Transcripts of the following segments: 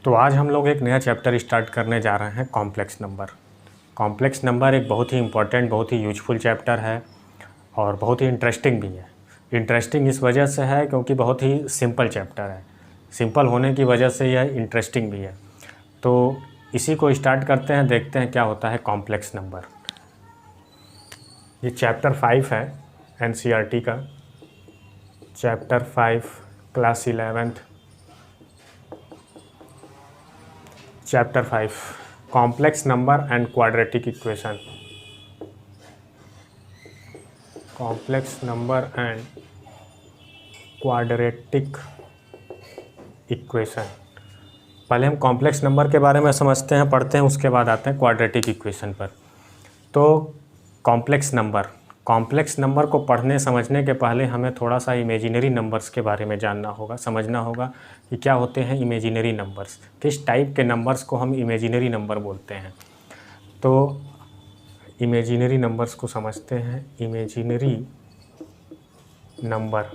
तो आज हम लोग एक नया चैप्टर स्टार्ट करने जा रहे हैं कॉम्प्लेक्स नंबर। कॉम्प्लेक्स नंबर एक बहुत ही इम्पोर्टेंट, बहुत ही यूजफुल चैप्टर है और बहुत ही इंटरेस्टिंग भी है। इंटरेस्टिंग इस वजह से है क्योंकि बहुत ही सिंपल चैप्टर है। सिंपल होने की वजह से यह इंटरेस्टिंग भी है। तो इसी को स्टार्ट करते हैं, देखते हैं क्या होता है कॉम्प्लेक्स नंबर। ये चैप्टर 5 है NCERT का, chapter 5 class 11th, chapter 5 complex number and quadratic equation. Complex number and quadratic equation. पहले हम कॉम्प्लेक्स नंबर के बारे में समझते हैं, पढ़ते हैं, उसके बाद आते हैं क्वाड्रेटिक इक्वेशन पर। तो कॉम्प्लेक्स नंबर को पढ़ने समझने के पहले हमें थोड़ा सा इमेजिनरी नंबर्स के बारे में जानना होगा, समझना होगा कि क्या होते हैं इमेजिनरी नंबर्स, किस टाइप के नंबर्स को हम इमेजिनरी नंबर बोलते हैं। तो इमेजिनरी नंबर्स को समझते हैं। इमेजिनरी नंबर,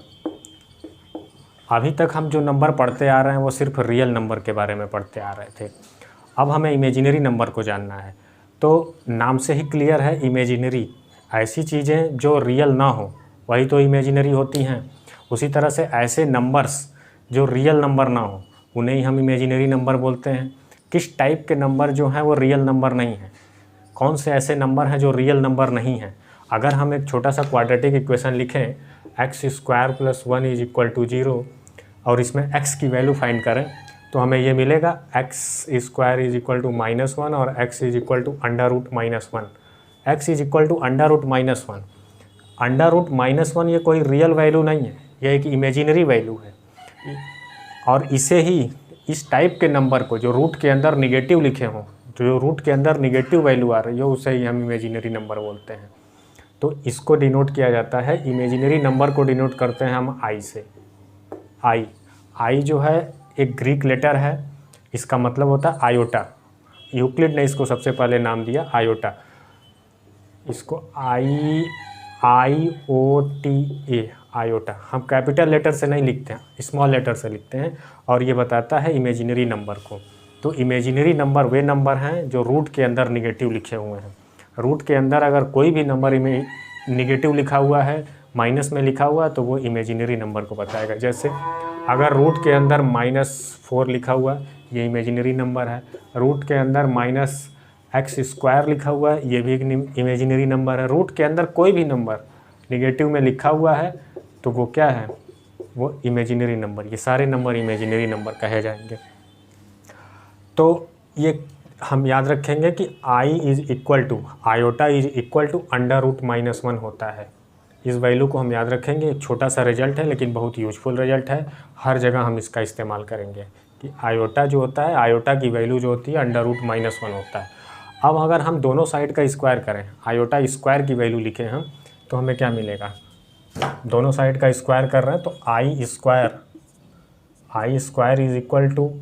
अभी तक हम जो नंबर पढ़ते आ रहे हैं वो सिर्फ रियल नंबर के बारे में पढ़ते आ रहे थे। अब हमें इमेजिनरी नंबर को जानना है। तो नाम से ही क्लियर है, इमेजिनरी, ऐसी चीज़ें जो रियल ना हो वही तो इमेजिनरी होती हैं। उसी तरह से ऐसे नंबर्स जो रियल नंबर ना हो उन्हें ही हम इमेजिनरी नंबर बोलते हैं। किस टाइप के नंबर जो हैं वो रियल नंबर नहीं हैं, कौन से ऐसे नंबर हैं जो रियल नंबर नहीं हैं। अगर हम एक छोटा सा क्वाड्रेटिक इक्वेशन लिखें, x² + 1 = 0 और इसमें x की वैल्यू फाइंड करें तो हमें ये मिलेगा x² = -1 और x = √-1। x = √-1। √-1 ये कोई रियल वैल्यू नहीं है, ये एक इमेजिनरी वैल्यू है। और इसे ही, इस टाइप के नंबर को जो रूट के अंदर निगेटिव लिखे हों, जो रूट के अंदर निगेटिव वैल्यू आ रही हो, उसे ही हम इमेजिनरी नंबर बोलते हैं। तो इसको डिनोट किया जाता है, इमेजिनरी नंबर को डिनोट करते हैं हम आई से। आई जो है एक ग्रीक लेटर है, इसका मतलब होता है आयोटा। यूक्लिड ने इसको सबसे पहले नाम दिया आयोटा। इसको IOTA, आयोटा। हम कैपिटल लेटर से नहीं लिखते हैं, स्मॉल लेटर से लिखते हैं और ये बताता है इमेजिनरी नंबर को। तो इमेजिनरी नंबर वे नंबर हैं जो रूट के अंदर निगेटिव लिखे हुए हैं। रूट के अंदर अगर कोई भी नंबर निगेटिव लिखा हुआ है, माइनस में लिखा हुआ है, तो वो इमेजिनरी नंबर को बताएगा। जैसे अगर रूट के अंदर -4 लिखा हुआ है, ये इमेजिनरी नंबर है। रूट के अंदर -x² लिखा हुआ है, ये भी एक इमेजिनरी नंबर है। रूट के अंदर कोई भी नंबर निगेटिव में लिखा हुआ है तो वो क्या है, वो इमेजिनरी नंबर। ये सारे नंबर इमेजिनरी नंबर कहे जाएंगे। तो ये हम याद रखेंगे कि आयोटा इज इक्वल टू √-1 होता है। इस वैल्यू को हम याद रखेंगे। एक छोटा सा रिजल्ट है लेकिन बहुत यूजफुल रिजल्ट है, हर जगह हम इसका इस्तेमाल करेंगे कि आयोटा जो होता है, आयोटा की वैल्यू जो होती है √-1 होता है। अब अगर हम दोनों साइड का स्क्वायर करें, आयोटा स्क्वायर की वैल्यू लिखें हम, तो हमें क्या मिलेगा, दोनों साइड का स्क्वायर कर रहे हैं तो I² इज इक्वल टू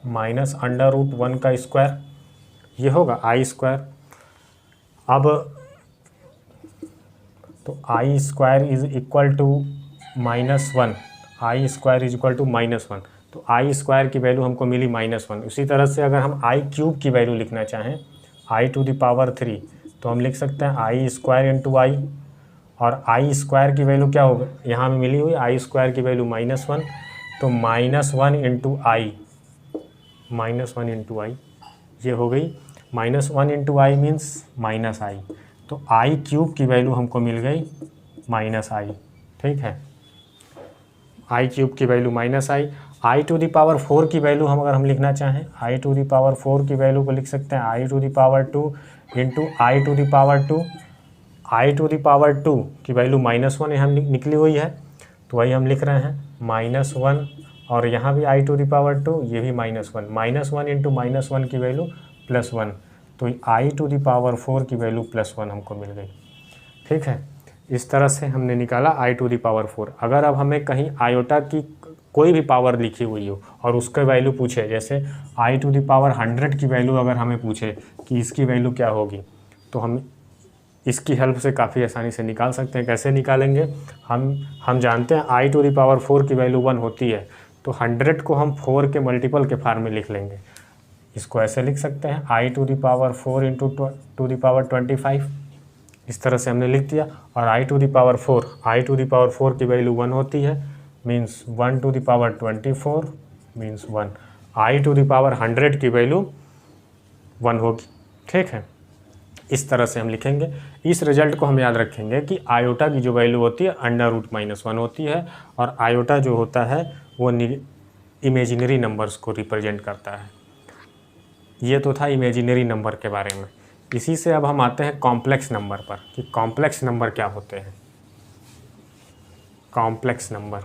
-√1 का स्क्वायर, ये होगा I²। अब तो I² is equal to -1, I² is equal to -1, तो I² की वैल्यू हमको मिली -1। उसी तरह से अगर हम I³ की वैल्यू लिखना चाहें, I⁻³ तो हम लिख सकते हैं I² × I, और I² की वैल्यू क्या होगा, यहाँ में मिली हुई I² की वैल्यू -1, तो -1 × I, ये हो गई। -1 × I मीन्स -I, तो I³ की वैल्यू हमको मिल गई -I, ठीक है। I³ की वैल्यू -I। I⁴ की वैल्यू अगर हम लिखना चाहें, I⁴ की वैल्यू को लिख सकते हैं I⁻² × I⁻²। की वैल्यू -1 यहाँ निकली हुई है, तो वही हम लिख रहे हैं -1, और यहाँ भी I⁻², ये भी -1 × -1 की वैल्यू +1, तो I⁻⁴ की वैल्यू +1 हमको मिल गई, ठीक है। इस तरह से हमने निकाला I⁻⁴। अगर अब हमें कहीं आयोटा की कोई भी पावर लिखी हुई हो और उसका वैल्यू पूछे, जैसे I⁻100 की वैल्यू अगर हमें पूछे कि इसकी वैल्यू क्या होगी, तो हम इसकी हेल्प से काफ़ी आसानी से निकाल सकते हैं। कैसे निकालेंगे, हम जानते हैं I⁻⁴ की वैल्यू 1 होती है, तो 100 को हम 4 के मल्टीपल के फॉर्म में लिख लेंगे। इसको ऐसे लिख सकते हैं i⁴ into two the power 25, इस तरह से हमने लिख दिया। और i⁴ की वैल्यू 1 होती है, means 1 to the power 24 means 1। i⁴ की वैल्यू 1 होगी, ठीक है। इस तरह से हम लिखेंगे। इस रिजल्ट को हम याद रखेंगे कि आयोटा की जो वैल्यू होती है √-1 होती है, और आयोटा जो होता है वो इमेजिनरी नंबर्स को रिप्रेजेंट करता है। ये तो था इमेजिनरी नंबर के बारे में। इसी से अब हम आते हैं कॉम्प्लेक्स नंबर पर कि कॉम्प्लेक्स नंबर क्या होते हैं। कॉम्प्लेक्स नंबर,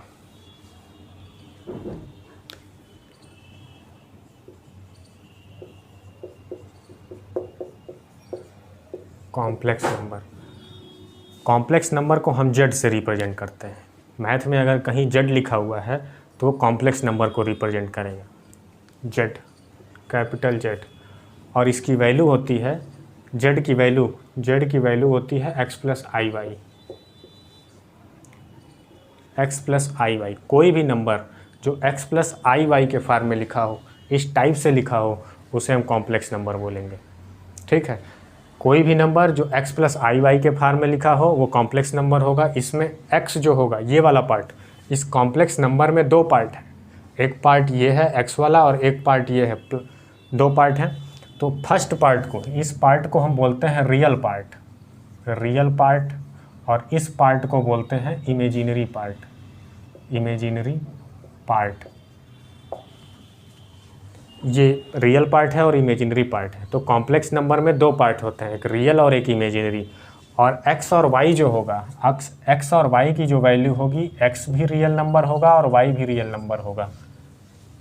कॉम्प्लेक्स नंबर को हम जेड से रिप्रेजेंट करते हैं। मैथ में अगर कहीं जेड लिखा हुआ है तो वो कॉम्प्लेक्स नंबर को रिप्रेजेंट करेगा, जेड, कैपिटल जेड। और इसकी वैल्यू होती है, जेड की वैल्यू होती है x + iy। कोई भी नंबर जो x + iy के फॉर्म में लिखा हो, इस टाइप से लिखा हो, उसे हम कॉम्प्लेक्स नंबर बोलेंगे, ठीक है। कोई भी नंबर जो x + iy के फॉर्म में लिखा हो वो कॉम्प्लेक्स नंबर होगा। इसमें x जो होगा, ये वाला पार्ट, इस कॉम्प्लेक्स नंबर में 2 पार्ट है, एक पार्ट ये है x वाला और एक पार्ट ये है, 2 पार्ट हैं। तो फर्स्ट पार्ट को, इस पार्ट को हम बोलते हैं रियल पार्ट, और इस पार्ट को बोलते हैं इमेजिनरी पार्ट। ये रियल पार्ट है और इमेजिनरी पार्ट है। तो कॉम्प्लेक्स नंबर में 2 पार्ट होते हैं, एक रियल और एक इमेजिनरी। और x और y जो होगा, x और y की जो वैल्यू होगी, x भी रियल नंबर होगा और y भी रियल नंबर होगा।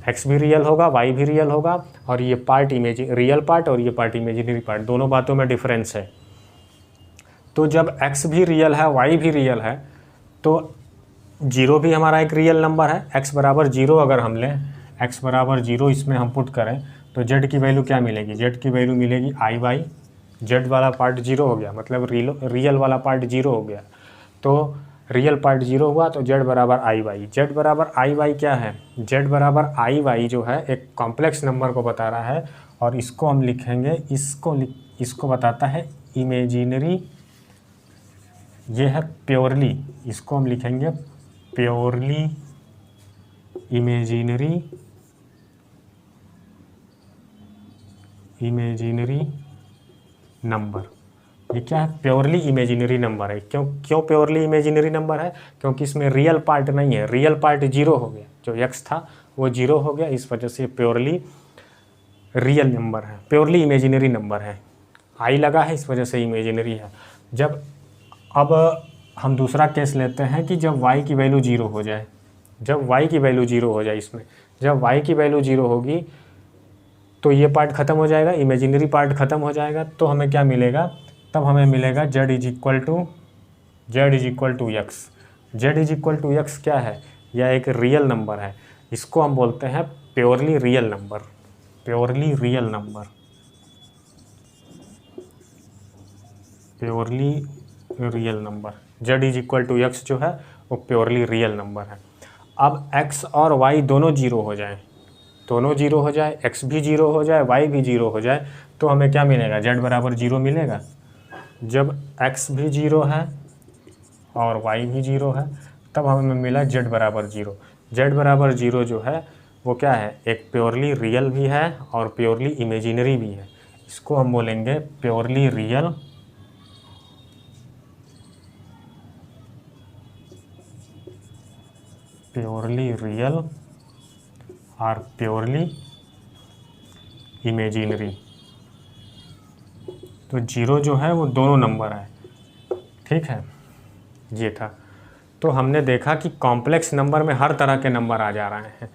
x भी रियल होगा, y भी रियल होगा, और ये पार्ट रियल पार्ट और ये पार्ट इमेजिनरी पार्ट, दोनों बातों में डिफरेंस है। तो जब x भी रियल है, y भी रियल है, तो 0 भी हमारा एक रियल नंबर है। x = 0 अगर हम लें, x = 0 इसमें हम पुट करें तो z की वैल्यू क्या मिलेगी? z की वैल्यू मिलेगी iy। z वाला पार्ट 0 हो गया, मतलब रियल वाला पार्ट 0 हो गया। तो रियल पार्ट 0 हुआ तो z = iy। z = iy क्या है? z = iy जो है एक कॉम्प्लेक्स नंबर को बता रहा है, और इसको हम लिखेंगे, इसको बताता है इमेजिनरी, ये है प्योरली, इसको हम लिखेंगे प्योरली इमेजिनरी नंबर। ये क्या है? प्योरली इमेजिनरी नंबर है। क्यों प्योरली इमेजिनरी नंबर है? क्योंकि इसमें रियल पार्ट नहीं है, रियल पार्ट 0 हो गया, जो x था वो 0 हो गया, इस वजह से प्योरली रियल नंबर है, प्योरली इमेजिनरी नंबर है। आई लगा है, इस वजह से इमेजिनरी है। अब हम दूसरा केस लेते हैं कि जब y की वैल्यू 0 हो जाए, जब y की वैल्यू 0 हो जाए, इसमें जब y की वैल्यू 0 होगी तो ये पार्ट ख़त्म हो जाएगा, इमेजिनरी पार्ट ख़त्म हो जाएगा। तो हमें क्या मिलेगा? तब हमें मिलेगा z = x। z = x क्या है? यह एक रियल नंबर है, इसको हम बोलते हैं purely real number. Purely real number z = x जो है वो प्योरली रियल नंबर है। अब x और y दोनों 0 हो जाए, x भी 0 हो जाए, y भी 0 हो जाए, तो हमें क्या मिलेगा? z = 0 मिलेगा। जब x भी 0 है और y भी 0 है, तब हमें मिला z = 0। z = 0 जो है वो क्या है? एक प्योरली रियल भी है और प्योरली इमेजिनरी भी है। इसको हम बोलेंगे प्योरली रियल और प्योरली इमेजिनरी। तो 0 जो है वो दोनों नंबर है, ठीक है, ये था। तो हमने देखा कि कॉम्प्लेक्स नंबर में हर तरह के नंबर आ जा रहे हैं,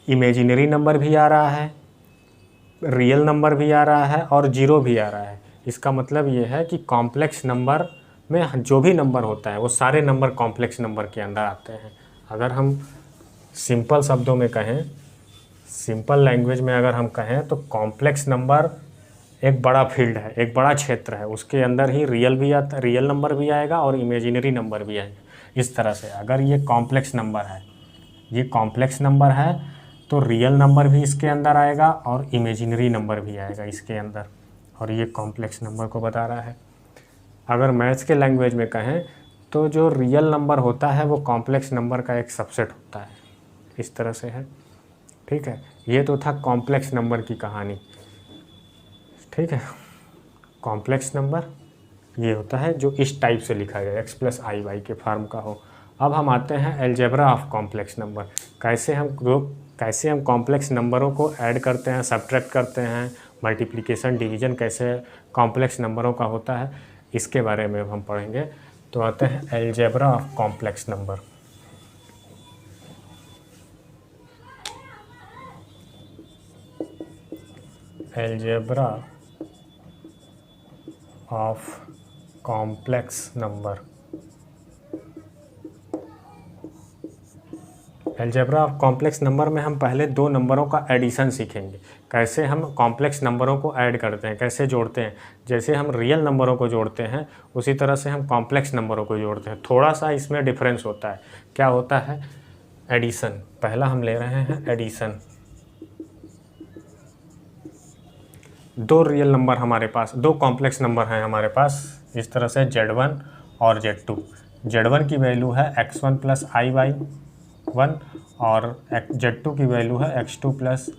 इमेजिनरी नंबर भी आ रहा है, रियल नंबर भी आ रहा है और 0 भी आ रहा है। इसका मतलब ये है कि कॉम्प्लेक्स नंबर में जो भी नंबर होता है वो सारे नंबर कॉम्प्लेक्स नंबर के अंदर आते हैं। अगर हम सिंपल शब्दों में कहें, सिंपल लैंग्वेज में अगर हम कहें, तो कॉम्प्लेक्स नंबर एक बड़ा फील्ड है, एक बड़ा क्षेत्र है, उसके अंदर ही रियल नंबर भी आएगा और इमेजिनरी नंबर भी आएगा। इस तरह से अगर ये कॉम्प्लेक्स नंबर है, ये कॉम्प्लेक्स नंबर है तो रियल नंबर भी इसके अंदर आएगा और इमेजिनरी नंबर भी आएगा इसके अंदर, और ये कॉम्प्लेक्स नंबर को बता रहा है। अगर मैथ्स के लैंग्वेज में कहें तो जो रियल नंबर होता है वो कॉम्प्लेक्स नंबर का एक सबसेट होता है, इस तरह से है। ठीक है, ये तो था कॉम्प्लेक्स नंबर की कहानी। ठीक है, कॉम्प्लेक्स नंबर ये होता है जो इस टाइप से लिखा गया x + i/y के फॉर्म का हो। अब हम आते हैं अलजेब्रा ऑफ कॉम्प्लेक्स नंबर। कैसे हम कॉम्प्लेक्स नंबरों को ऐड करते हैं, सब्ट्रैक्ट करते हैं, मल्टीप्लिकेशन डिवीज़न कैसे कॉम्प्लेक्स नंबरों का होता है, इसके बारे में हम पढ़ेंगे। तो आते हैं algebra of complex number. Algebra of complex number. Algebra of complex number में हम पहले दो नंबरों का एडिशन सीखेंगे, कैसे हम कॉम्प्लेक्स नंबरों को ऐड करते हैं, कैसे जोड़ते हैं। जैसे हम रियल नंबरों को जोड़ते हैं उसी तरह से हम कॉम्प्लेक्स नंबरों को जोड़ते हैं। थोड़ा सा इसमें डिफरेंस होता है। क्या होता है? एडिशन। पहला हम ले रहे हैं एडिशन। दो रियल नंबर हमारे पास, दो कॉम्प्लेक्स नंबर हैं हमारे पास, इस तरह से Z1 और Z2। Z1 की वैल्यू है x1 + i/1 और Z2 की वैल्यू है x2 +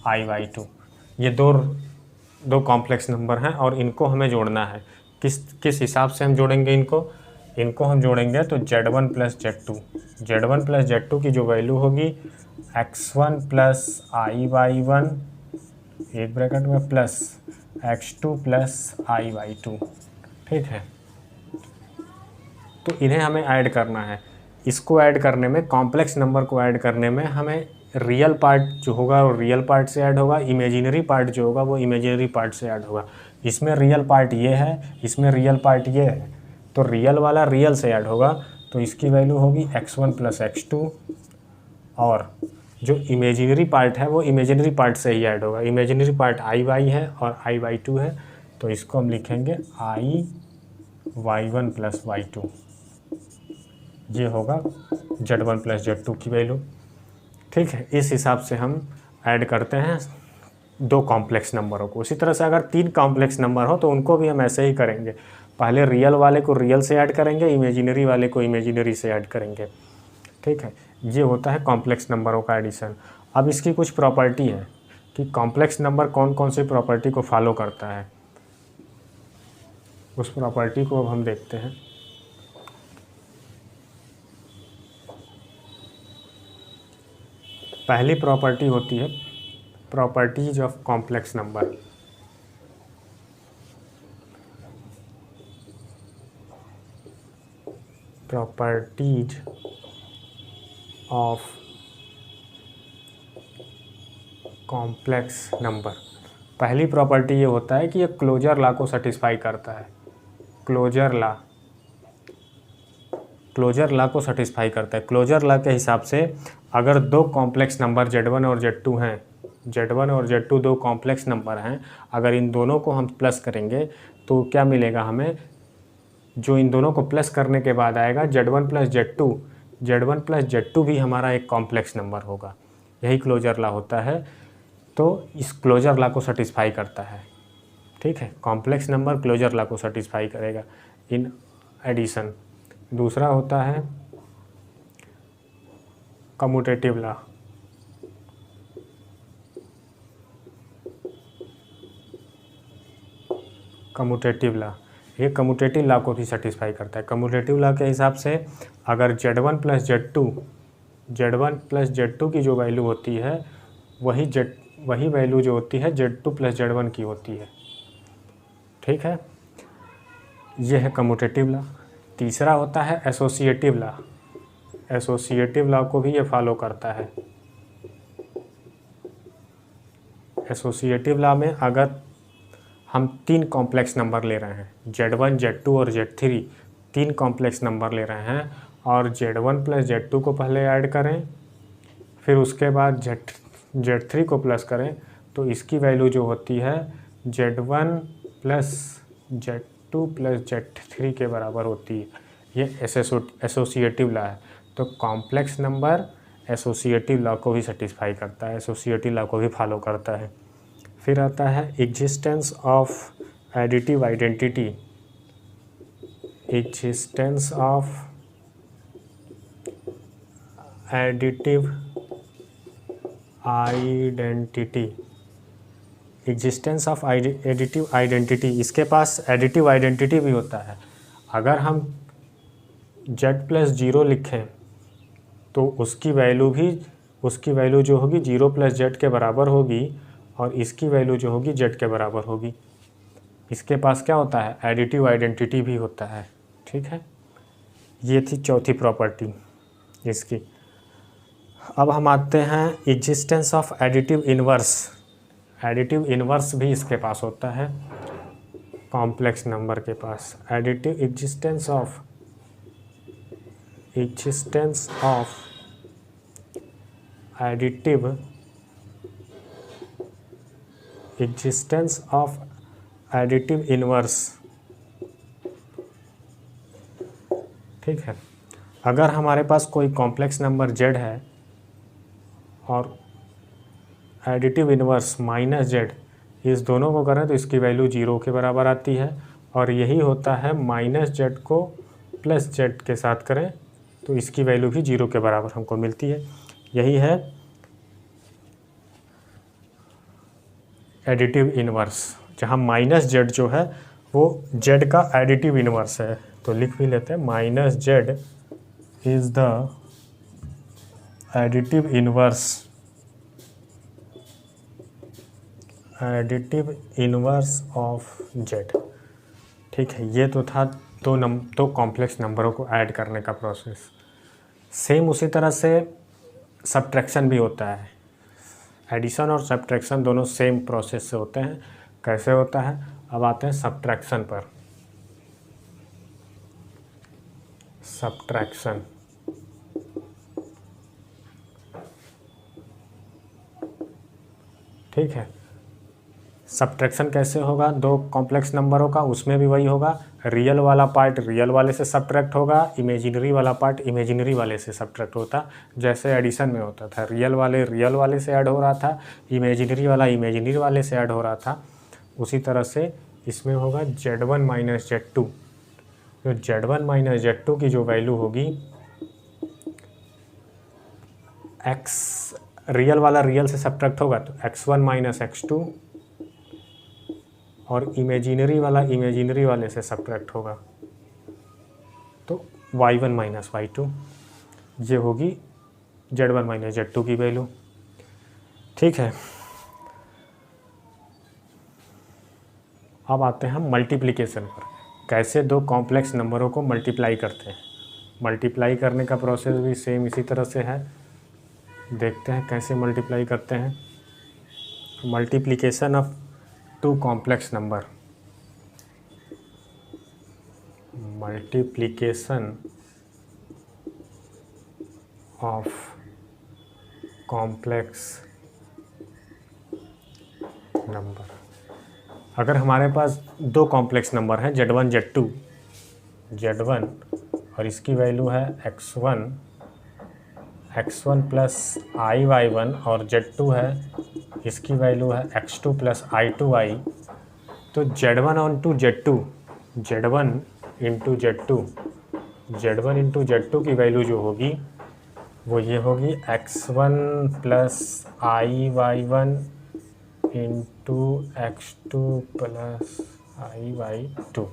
i/2। ये दो कॉम्प्लेक्स नंबर हैं और इनको हमें जोड़ना है। किस हिसाब से हम जोड़ेंगे इनको हम जोड़ेंगे तो Z1 + Z2। Z1 + Z2 की जो वैल्यू होगी x1 + i/1 एक ब्रैकेट में प्लस x2 + i/2। ठीक है, तो इन्हें हमें ऐड करना है। इसको ऐड करने में, कॉम्प्लेक्स नंबर को ऐड करने में हमें रियल पार्ट जो होगा वो रियल पार्ट से ऐड होगा, इमेजिनरी पार्ट जो होगा वो इमेजिनरी पार्ट से ऐड होगा। इसमें रियल पार्ट ये है, इसमें रियल पार्ट ये है, तो रियल वाला रियल से ऐड होगा, तो इसकी वैल्यू होगी x1 + x2, और जो इमेजिनरी पार्ट है वो इमेजिनरी पार्ट से ही ऐड होगा। इमेजिनरी पार्ट i/y है और i/2 है, तो इसको हम लिखेंगे i/1 + y2। ये होगा Z1 + Z2 की वैल्यू। ठीक है, इस हिसाब से हम ऐड करते हैं दो कॉम्प्लेक्स नंबरों को। उसी तरह से अगर तीन कॉम्प्लेक्स नंबर हो तो उनको भी हम ऐसे ही करेंगे। पहले रियल वाले को रियल से ऐड करेंगे, इमेजिनरी वाले को इमेजिनरी से ऐड करेंगे। ठीक है, ये होता है कॉम्प्लेक्स नंबरों का एडिशन। अब इसकी कुछ प्रॉपर्टी है कि कॉम्प्लेक्स नंबर कौन कौन सी प्रॉपर्टी को फॉलो करता है, उस प्रॉपर्टी को अब हम देखते हैं। पहली प्रॉपर्टी होती है properties of complex number. Properties of complex number. पहली प्रॉपर्टी ये होता है कि ये क्लोजर लॉ को सेटिस्फाई करता है। क्लोजर लॉ को सेटिस्फाई करता है। क्लोजर लॉ के हिसाब से अगर दो कॉम्प्लेक्स नंबर Z1 और Z2 हैं, Z1 और Z2 दो कॉम्प्लेक्स नंबर हैं, अगर इन दोनों को हम प्लस करेंगे तो क्या मिलेगा हमें? जो इन दोनों को प्लस करने के बाद आएगा Z1 + Z2, Z1 + Z2 भी हमारा एक कॉम्प्लेक्स नंबर होगा। यही क्लोजर लॉ होता है, तो इस क्लोजर लॉ को सेटिस्फाई करता है। ठीक है, कॉम्प्लेक्स नंबर क्लोजर लॉ को सेटिस्फाई करेगा इन एडिशन। दूसरा होता है कम्यूटेटिव लॉ। कम्यूटेटिव लॉ, ये कम्यूटेटिव लॉ को भी सेटिस्फाई करता है। कम्यूटेटिव लॉ के हिसाब से अगर Z1 + Z2 की जो वैल्यू होती है वही वैल्यू जो होती है Z2 + Z1 की होती है। ठीक है, ये है कम्यूटेटिव लॉ। तीसरा होता है एसोसिएटिव लॉ। एसोसिएटिव लॉ को भी ये फॉलो करता है। एसोसिएटिव लॉ में अगर हम तीन कॉम्प्लेक्स नंबर ले रहे हैं, Z1, Z2 और Z3, तीन कॉम्प्लेक्स नंबर ले रहे हैं और Z1 + Z2 को पहले ऐड करें, फिर उसके बाद Z3 को प्लस करें, तो इसकी वैल्यू जो होती है Z1 + Z2 + Z3 के बराबर होती है। ये एसोसिएटिव लॉ है। तो कॉम्प्लेक्स नंबर एसोसिएटिव लॉ को भी सेटिस्फाई करता है, एसोसिएटिव लॉ को भी फॉलो करता है। फिर आता है existence of additive identity, existence of additive identity, existence of additive identity, इसके पास एडिटिव आइडेंटिटी भी होता है। अगर हम z+0 लिखें तो उसकी वैल्यू जो होगी 0+z के बराबर होगी, और इसकी वैल्यू जो होगी z के बराबर होगी। इसके पास क्या होता है, एडिटिव आइडेंटिटी भी होता है। ठीक है, ये थी चौथी प्रॉपर्टी इसकी। अब हम आते हैं existence of additive inverse. Additive inverse भी इसके पास होता है कॉम्प्लेक्स नंबर के पास। Additive existence of additive inverse. ठीक है, अगर हमारे पास कोई कॉम्प्लेक्स नंबर z है और एडिटिव इन्वर्स -z, इस दोनों को करें तो इसकी वैल्यू 0 के बराबर आती है, और यही होता है -z को +z के साथ करें तो इसकी वैल्यू भी 0 के बराबर हमको मिलती है। यही है एडिटिव इन्वर्स, जहाँ -z जो है वो z का एडिटिव इन्वर्स है। तो लिख भी लेते हैं, -z is the additive inverse of z। ठीक है, ये तो था दो कॉम्प्लेक्स नंबरों को ऐड करने का प्रोसेस। सेम उसी तरह से सब्ट्रैक्शन भी होता है। एडिशन और सब्ट्रैक्शन दोनों सेम प्रोसेस से होते हैं। कैसे होता है, अब आते हैं सब्ट्रैक्शन पर। सब्ट्रैक्शन, ठीक है, सब्ट्रैक्शन कैसे होगा, दो कॉम्प्लेक्स नंबरों का, उसमें भी वही होगा। रियल वाला पार्ट रियल वाले से सब्ट्रैक्ट होगा, इमेजिनरी वाला पार्ट इमेजिनरी वाले से सब्ट्रैक्ट होता, जैसे एडिशन में होता था। रियल वाले से ऐड हो रहा था, इमेजिनरी वाला इमेजिनरी वाले से ऐड हो रहा था। उसी तरह से इसमें होगा z1 - z2। तो z1 - z2 की जो वैल्यू होगी, x रियल वाला रियल से सब्ट्रैक्ट होगा तो x1 - x2, और इमेजिनरी वाला इमेजिनरी वाले से सब्ट्रैक्ट होगा तो y1 - y2। ये होगी z1 - z2 की वैल्यू। ठीक है, अब आते हैं मल्टीप्लिकेशन पर। कैसे दो कॉम्प्लेक्स नंबरों को मल्टीप्लाई करते हैं। मल्टीप्लाई करने का प्रोसेस भी सेम इसी तरह से है। देखते हैं कैसे मल्टीप्लाई करते हैं। Multiplication of two complex number, multiplication of complex number. अगर हमारे पास दो कॉम्प्लेक्स नंबर हैं z1 z2, z1 और इसकी वैल्यू है x1 प्लस i(y1) और z2 है, इसकी वैल्यू है x2 प्लस i2i। तो z1 इंटू z2 की वैल्यू जो होगी वो ये होगी x1 plus i(y1) into x2 plus i(y2).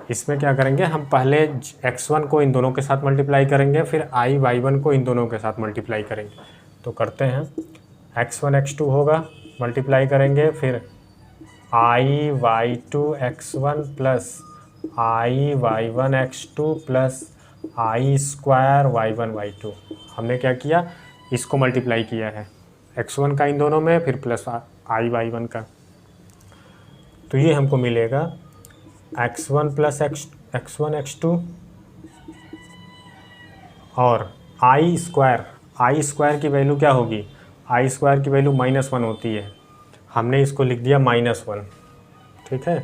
इसमें क्या करेंगे, हम पहले x1 को इन दोनों के साथ मल्टीप्लाई करेंगे, फिर i(y1) को इन दोनों के साथ मल्टीप्लाई करेंगे। तो करते हैं, x1 x2 होगा, मल्टीप्लाई करेंगे, फिर i(y2) x1 plus i(y1) x2 plus i² y1 y2। हमने क्या किया, इसको मल्टीप्लाई किया है x1 का इन दोनों में, फिर प्लस i(y1) का। तो ये हमको मिलेगा x1 प्लस x1 x2 और i² की वैल्यू क्या होगी, i² की वैल्यू -1 होती है, हमने इसको लिख दिया -1। ठीक है,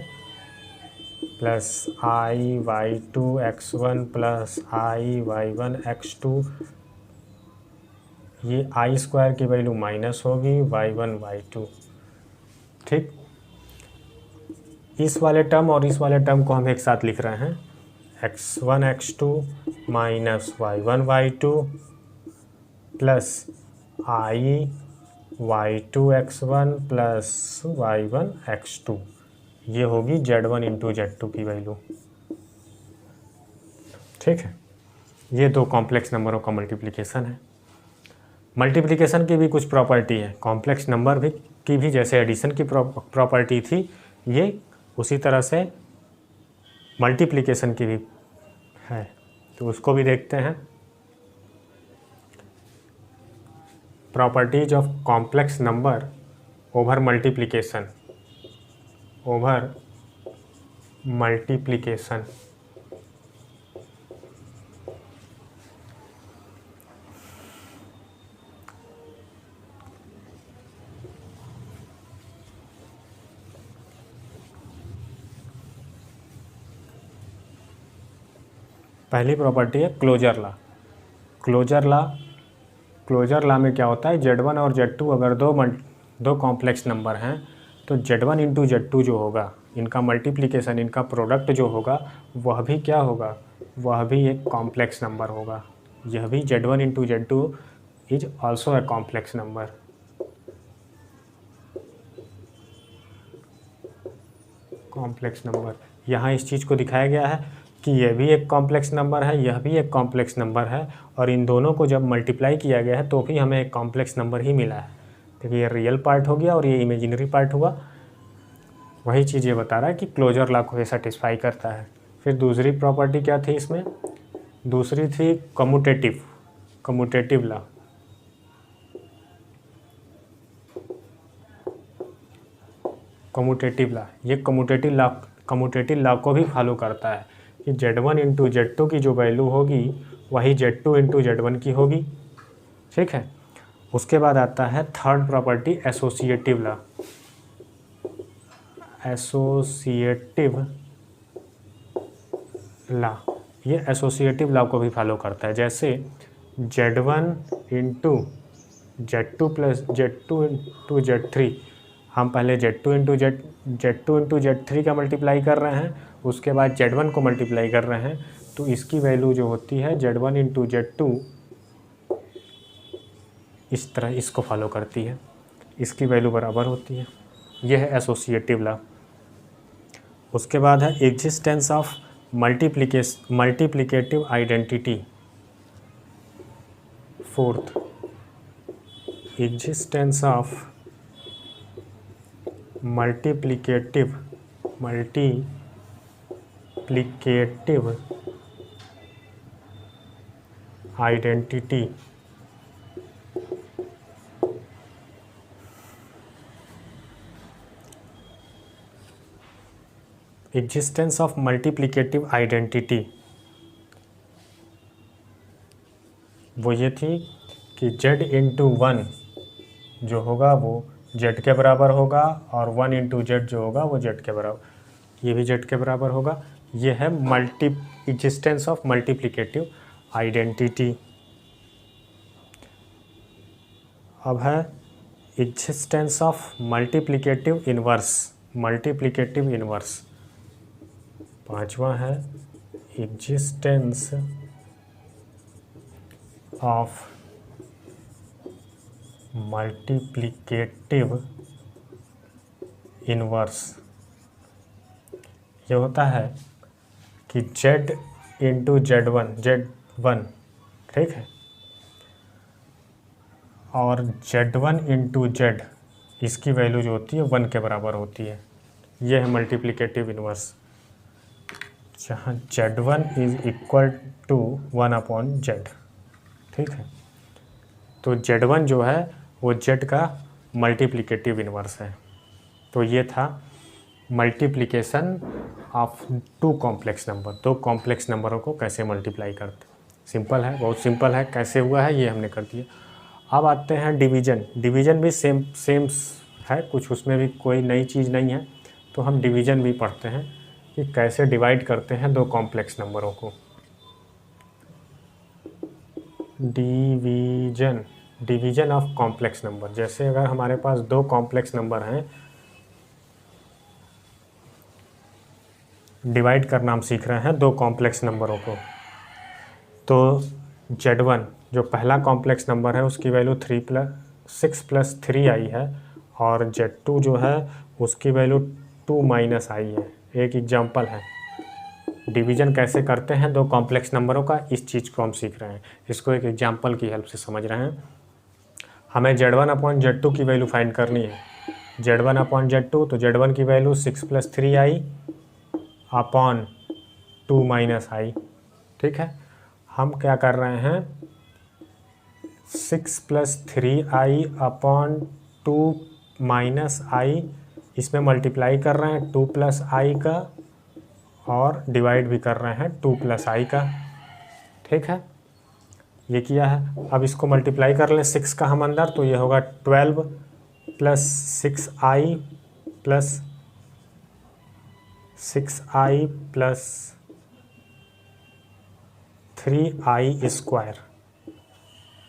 plus i(y2) x1 plus i(y1) x2 ये आई स्क्वायर की वैल्यू माइनस होगी y1 y2। ठीक, इस वाले टर्म और इस वाले टर्म को हम एक साथ लिख रहे हैं, x1 x2 minus y1 y2 plus आई y2 x1 plus y1 x2। ये होगी z1 इंटू z2 की वैल्यू। ठीक है, ये दो कॉम्प्लेक्स नंबरों का मल्टीप्लिकेशन है। मल्टीप्लिकेशन की भी कुछ प्रॉपर्टी है, कॉम्प्लेक्स नंबर भी की भी जैसे एडिशन की प्रॉपर्टी थी, ये उसी तरह से मल्टीप्लिकेशन की भी है, तो उसको भी देखते हैं। Properties of complex number over multiplication, over multiplication. पहली प्रॉपर्टी है क्लोजर लॉ। क्लोजर लॉ में क्या होता है, Z1 और Z2 अगर दो कॉम्प्लेक्स नंबर हैं तो Z1 इंटू Z2 जो होगा, इनका मल्टीप्लिकेशन, इनका प्रोडक्ट जो होगा वह भी क्या होगा, वह भी एक कॉम्प्लेक्स नंबर होगा। यह भी Z1 into Z2 is also a complex number. Complex number, यहाँ इस चीज़ को दिखाया गया है कि यह भी एक कॉम्प्लेक्स नंबर है, यह भी एक कॉम्प्लेक्स नंबर है, और इन दोनों को जब मल्टीप्लाई किया गया है तो भी हमें एक कॉम्प्लेक्स नंबर ही मिला है। तो ये रियल पार्ट हो गया और ये इमेजिनरी पार्ट हुआ। वही चीज़ ये बता रहा है कि क्लोजर लॉ को ये सेटिस्फाई करता है। फिर दूसरी प्रॉपर्टी क्या थी इसमें, दूसरी थी कम्यूटेटिव लॉ। ये कम्यूटेटिव लॉ को भी फॉलो करता है कि Z1 इंटू Z2 की जो वैल्यू होगी वही Z2 इंटू Z1 की होगी। ठीक है, उसके बाद आता है थर्ड प्रॉपर्टी एसोसिएटिव लॉ। ये एसोसिएटिव लॉ को भी फॉलो करता है। जैसे Z1 into Z2 plus Z2 into Z3, हम पहले Z2 इंटू Z3 का मल्टीप्लाई कर रहे हैं, उसके बाद Z1 को मल्टीप्लाई कर रहे हैं, तो इसकी वैल्यू जो होती है Z1 इंटू Z2 इस तरह इसको फॉलो करती है, इसकी वैल्यू बराबर होती है। यह है एसोसिएटिव लॉ। उसके बाद है existence of multiplicative identity. Fourth, existence of multiplicative identity. Existence of multiplicative identity वो ये थी कि Z इंटू 1 जो होगा वो Z के बराबर होगा, और 1 इंटू Z जो होगा वो Z के बराबर, ये भी Z के बराबर होगा। ये है एग्जिस्टेंस ऑफ मल्टीप्लिकेटिव आइडेंटिटी। अब है एग्जिस्टेंस ऑफ मल्टीप्लिकेटिव इन्वर्स। पांचवा है एग्जिस्टेंस ऑफ मल्टीप्लिकेटिव इन्वर्स। ये होता है कि Z इंटू Z1, ठीक है, और Z1 इंटू Z इसकी वैल्यू जो होती है 1 के बराबर होती है। ये है मल्टीप्लिकेटिव इन्वर्स, जहाँ Z1 is equal to 1/Z। ठीक है, तो Z1 जो है वो Z का मल्टीप्लिकेटिव इन्वर्स है। तो ये था multiplication of two complex number. दो कॉम्प्लेक्स नंबरों को कैसे मल्टीप्लाई करते, सिंपल है, बहुत सिंपल है। कैसे हुआ है ये हमने कर दिया। अब आते हैं डिवीज़न भी सेम है, कुछ उसमें भी कोई नई चीज़ नहीं है। तो हम डिवीज़न भी पढ़ते हैं कि कैसे डिवाइड करते हैं दो कॉम्प्लेक्स नंबरों को। Division division of complex number. जैसे अगर हमारे पास दो कॉम्प्लेक्स नंबर हैं, डिवाइड करना हम सीख रहे हैं दो कॉम्प्लेक्स नंबरों को, तो Z1 जो पहला कॉम्प्लेक्स नंबर है उसकी वैल्यू 6 + 3i है, और Z2 जो है उसकी वैल्यू 2 - i है। एक एग्जांपल है, डिवीजन कैसे करते हैं दो कॉम्प्लेक्स नंबरों का, इस चीज़ को हम सीख रहे हैं। इसको एक एग्जांपल की हेल्प से समझ रहे हैं। हमें Z1/Z2 की वैल्यू फाइंड करनी है। Z1/Z2, तो Z1 की वैल्यू 6 + 3i अपॉन 2 - i। ठीक है, हम क्या कर रहे हैं, 6 + 3i अपॉन 2 - i, इसमें मल्टीप्लाई कर रहे हैं 2 + i का, और डिवाइड भी कर रहे हैं 2 + i का। ठीक है, ये किया है। अब इसको मल्टीप्लाई कर लें 6 का हम अंदर, तो ये होगा 12 + 6i + 6i + 3i²।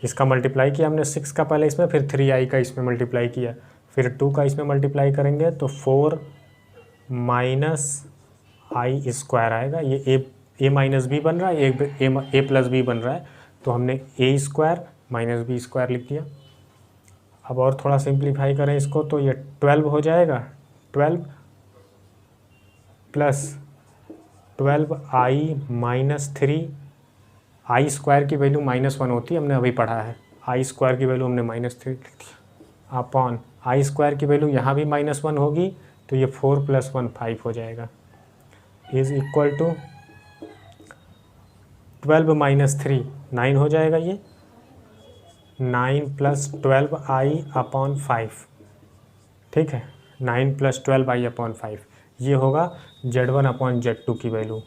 इसका मल्टीप्लाई किया हमने 6 का पहले इसमें, फिर 3i का इसमें मल्टीप्लाई किया, फिर 2 का इसमें मल्टीप्लाई करेंगे तो 4 - i² आएगा। ये a - b बन रहा है, a + b बन रहा है, तो हमने a² - b² लिख दिया। अब और थोड़ा सिंप्लीफाई करें इसको, तो ये 12 हो जाएगा, 12 + 12i - 3, i² की वैल्यू -1 होती है, हमने अभी पढ़ा है। i² की वैल्यू हमने -3 लिख दिया, अपॉन i² की वैल्यू यहाँ भी -1 होगी, तो ये 4 + 1 5 हो जाएगा, इज इक्वल टू 12 - 3 9 हो जाएगा। ये 9 + 12i/5। ठीक है, 9 + 12i/5, ये होगा Z1/Z2 की वैल्यू।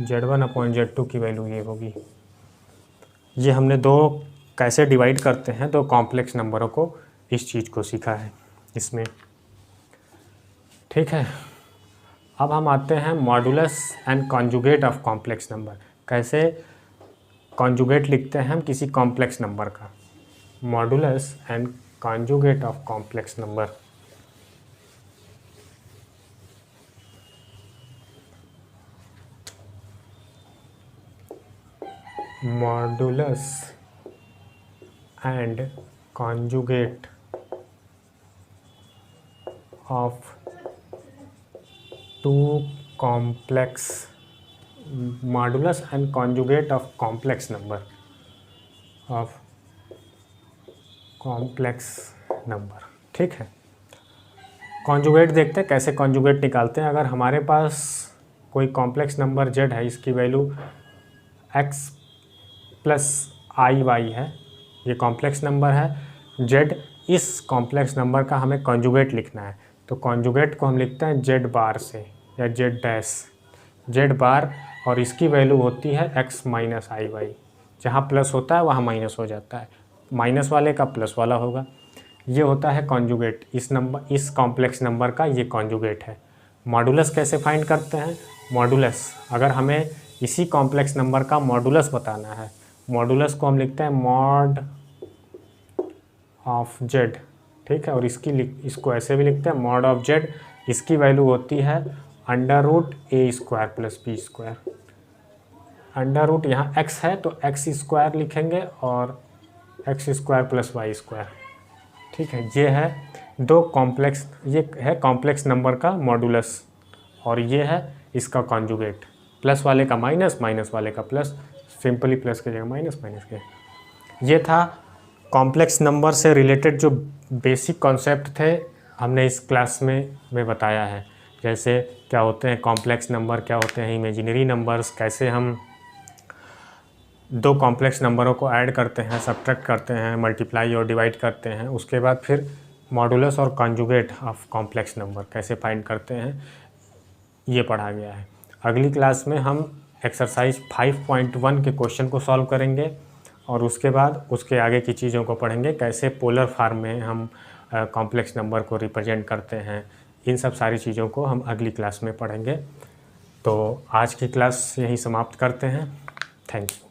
Z1/Z2 की वैल्यू ये होगी। ये हमने दो कैसे डिवाइड करते हैं दो कॉम्प्लेक्स नंबरों को, इस चीज़ को सीखा है इसमें। ठीक है, अब हम आते हैं modulus and conjugate of complex number. कैसे कॉन्जुगेट लिखते हैं हम किसी कॉम्प्लेक्स नंबर का, modulus and conjugate of complex number. Modulus and conjugate of two complex, modulus and conjugate of complex number, of complex number. ठीक है, कॉन्जुगेट देखते हैं कैसे कॉन्जुगेट निकालते हैं। अगर हमारे पास कोई कॉम्प्लेक्स नंबर z है, इसकी वैल्यू x + iy है, ये कॉम्प्लेक्स नंबर है z। इस कॉम्प्लेक्स नंबर का हमें कॉन्जुगेट लिखना है, तो कॉन्जुगेट को हम लिखते हैं z बार से या z बार, और इसकी वैल्यू होती है x - iy। जहाँ प्लस होता है वहाँ माइनस हो जाता है, माइनस वाले का प्लस वाला होगा। ये होता है कॉन्जुगेट, इस कॉम्प्लेक्स नंबर का ये कॉन्जुगेट है। मॉडुलस कैसे फाइंड करते हैं, मॉडुलस अगर हमें इसी कॉम्प्लेक्स नंबर का मॉडुलस बताना है, मॉडुलस को हम लिखते हैं मॉड ऑफ z। ठीक है, और इसको ऐसे भी लिखते हैं मॉड ऑफ z। इसकी वैल्यू होती है √a² + b²। अंडर रूट यहाँ x है तो x² लिखेंगे और x² + y²। ठीक है, ये है दो कॉम्प्लेक्स, ये है कॉम्प्लेक्स नंबर का मॉडुलस, और ये है इसका कॉन्जुगेट। प्लस वाले का माइनस, माइनस वाले का प्लस, सिंपली प्लस की जगह माइनस, माइनस के। ये था कॉम्प्लेक्स नंबर से रिलेटेड जो बेसिक कॉन्सेप्ट थे, हमने इस क्लास में बताया है। जैसे क्या होते हैं कॉम्प्लेक्स नंबर, क्या होते हैं इमेजिनरी नंबर्स, कैसे हम दो कॉम्प्लेक्स नंबरों को ऐड करते हैं, सब्ट्रैक्ट करते हैं, मल्टीप्लाई और डिवाइड करते हैं। उसके बाद फिर मॉडुलस और कॉन्जुगेट ऑफ कॉम्प्लेक्स नंबर कैसे फाइंड करते हैं, ये पढ़ा गया है। अगली क्लास में हम एक्सरसाइज 5.1 के क्वेश्चन को सॉल्व करेंगे, और उसके बाद उसके आगे की चीज़ों को पढ़ेंगे, कैसे पोलर फॉर्म में हम कॉम्प्लेक्स नंबर को रिप्रेजेंट करते हैं। इन सब सारी चीज़ों को हम अगली क्लास में पढ़ेंगे। तो आज की क्लास यहीं समाप्त करते हैं। Thank you.